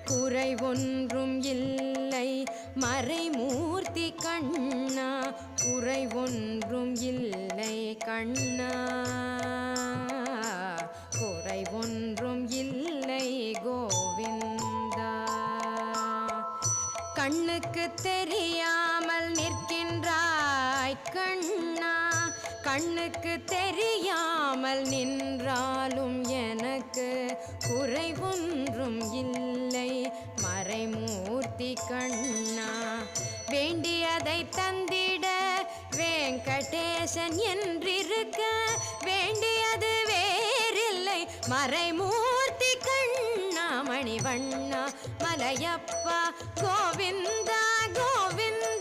குறை ஒன்றும் இல்லை மறைமூர்த்தி கண்ணா, குறை ஒன்றும் இல்லை கண்ணா, குறை ஒன்றும் இல்லை கோவிந்தா. கண்ணுக்கு தெரியாமல் நிற்கின்றாய் கண்ணா, கண்ணுக்கு தெரியாமல் நின்றாலும் எனக்கு குறை ஒன்றும் இல்லை மறைமூர்த்தி கண்ணா. வேண்டியதை தந்திட வெங்கடேசன் என்றிருக்க, வேண்டியது வேறில்லை மறைமூர்த்தி கண்ணா. மணிவண்ணா மலையப்பா கோவிந்தா கோவிந்தா.